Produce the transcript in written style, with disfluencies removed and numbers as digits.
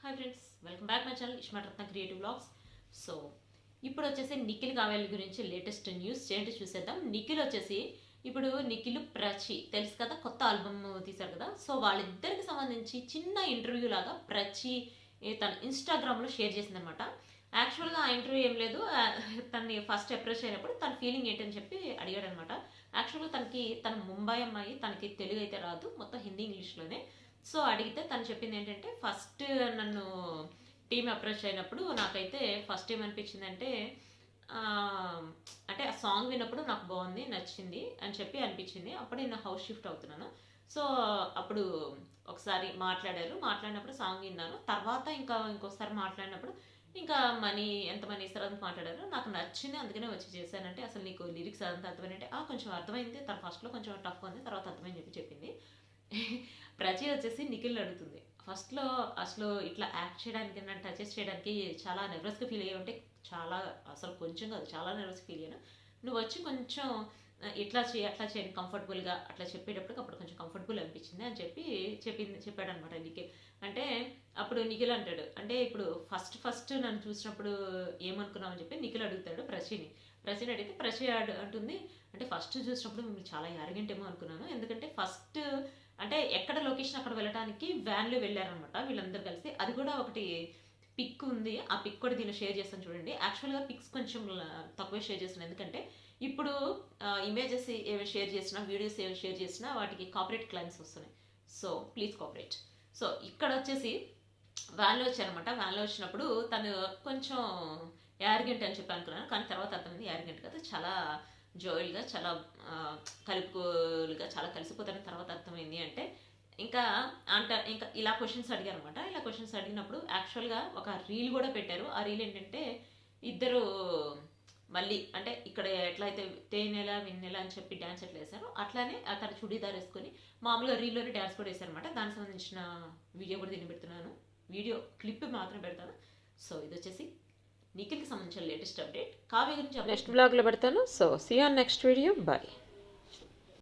Hi friends, welcome back my channel Ishmaratna creative blogs. So ఇప్పుడు వచ్చేసి నిఖిల్ కావ్యాలి గురించి లేటెస్ట్ న్యూస్ ఏంటి చూసేద్దాం. నిఖిల్ వచ్చేసి ఇప్పుడు నిఖిల్ ప్రచి తెలుసు కదా, కొత్త ఆల్బమ్ తీశారు కదా. సో వాళ్ళిద్దరికి సంబంధించి చిన్న ఇంటర్వ్యూ లాగా ప్రచి తన ఇన్స్టాగ్రామ్లో షేర్ చేసిందనమాట. యాక్చువల్గా ఆ ఇంటర్వ్యూ ఏం లేదు, తనని ఫస్ట్ అప్రోచ్ అయినప్పుడు తన ఫీలింగ్ ఏంటని చెప్పి అడిగాడు అనమాట. యాక్చువల్గా తన ముంబై అమ్మాయి, తనకి తెలుగు అయితే రాదు, మొత్తం హిందీ ఇంగ్లీష్లోనే. సో అడిగితే తను చెప్పింది ఏంటంటే, ఫస్ట్ నన్ను టీమ్ అప్రోచ్ అయినప్పుడు నాకైతే ఫస్ట్ ఏమనిపించింది అంటే ఆ సాంగ్ విన్నప్పుడు నాకు బాగుంది, నచ్చింది అని చెప్పి అనిపించింది. అప్పుడు నేను హౌస్ షిఫ్ట్ అవుతున్నాను. సో అప్పుడు ఒకసారి మాట్లాడినప్పుడు సాంగ్ విన్నాను. తర్వాత ఇంకోసారి మాట్లాడినప్పుడు ఇంకా ఎంత మనీ ఇస్తారు అని మాట్లాడారు. నాకు నచ్చింది, అందుకనే వచ్చి చేశానంటే, అసలు నీకు లిరిక్స్ అదంతా అర్థమైంటే కొంచెం అర్థమైంది. తన ఫస్ట్లో కొంచెం టఫ్ ఉంది, తర్వాత అర్థమైంది చెప్పింది. ప్రచి వచ్చేసి నిఖిల్ అడుగుతుంది, ఫస్ట్లో అసలు ఇట్లా యాక్ట్ చేయడానికి నన్ను టచెస్ చేయడానికి చాలా నెర్వస్గా ఫీల్ అయ్యి ఉంటే, చాలా అసలు కొంచెం కాదు చాలా నెర్వస్ ఫీల్ అయ్యాను. నువ్వు వచ్చి కొంచెం ఇట్లా అట్లా చేయండి కంఫర్టబుల్గా అట్లా చెప్పేటప్పటికి అప్పుడు కొంచెం కంఫర్టబుల్ అనిపించింది అని చెప్పాడు అనమాట నిఖిల్. అంటే అప్పుడు నిఖిల్ అంటాడు, అంటే ఇప్పుడు ఫస్ట్ నన్ను చూసినప్పుడు ఏమనుకున్నావు అని చెప్పి నిఖిల్ అడుగుతాడు ప్రచిని అడిగితే ప్రచి అంటుంది, అంటే ఫస్ట్ చూసినప్పుడు మిమ్మల్ని చాలా యారగెంట్ ఏమో అనుకున్నాను. ఎందుకంటే ఫస్ట్ అంటే ఎక్కడ లొకేషన్ అక్కడ వెళ్ళడానికి వ్యాన్లో వెళ్ళారనమాట వీళ్ళందరూ కలిసి. అది కూడా ఒకటి పిక్ ఉంది, ఆ పిక్ కూడా దీన్ని షేర్ చేస్తాను చూడండి. యాక్చువల్గా పిక్స్ కొంచెం తక్కువ షేర్ చేస్తాను, ఎందుకంటే ఇప్పుడు ఇమేజెస్ ఏవి షేర్ చేసినా, వీడియోస్ ఏవి షేర్ చేసినా వాటికి కాపరేట్ క్లైమ్స్ వస్తున్నాయి. So please cooperate. సో ఇక్కడ వచ్చేసి వ్యాన్లో వచ్చారనమాట. వ్యాన్లో వచ్చినప్పుడు తను కొంచెం యారగెంట్ అని చెప్పి అనుకున్నాను, కానీ తర్వాత అర్థమైంది యారగెంట్ కదా, చాలా జోయిల్గా, చాలా కలుపుకోలుగా, చాలా కలిసిపోతారని తర్వాత అర్థమైంది. అంటే ఇంకా ఇలా క్వశ్చన్స్ అడిగారు అనమాట. ఇలా క్వశ్చన్స్ అడిగినప్పుడు యాక్చువల్గా ఒక రీల్ కూడా పెట్టారు. ఆ రీల్ ఏంటంటే, ఇద్దరు మళ్ళీ అంటే ఇక్కడ ఎట్లయితే తేనెల వెన్నెల అని చెప్పి డ్యాన్స్ ఎట్లా వేశారో అట్లానే తన చుడీదార్ వేసుకొని మామూలుగా రీల్లోనే డ్యాన్స్ కూడా వేశారనమాట. దానికి సంబంధించిన వీడియో కూడా దీన్ని పెడుతున్నాను, వీడియో క్లిప్ మాత్రం పెడతాను. సో ఇది వచ్చేసి నిఖిల్కి సంబంధించిన లేటెస్ట్ అప్డేట్. కావ్య గురించి నెక్స్ట్ బ్లాగ్లో పెడతాను. So see on next video, bye.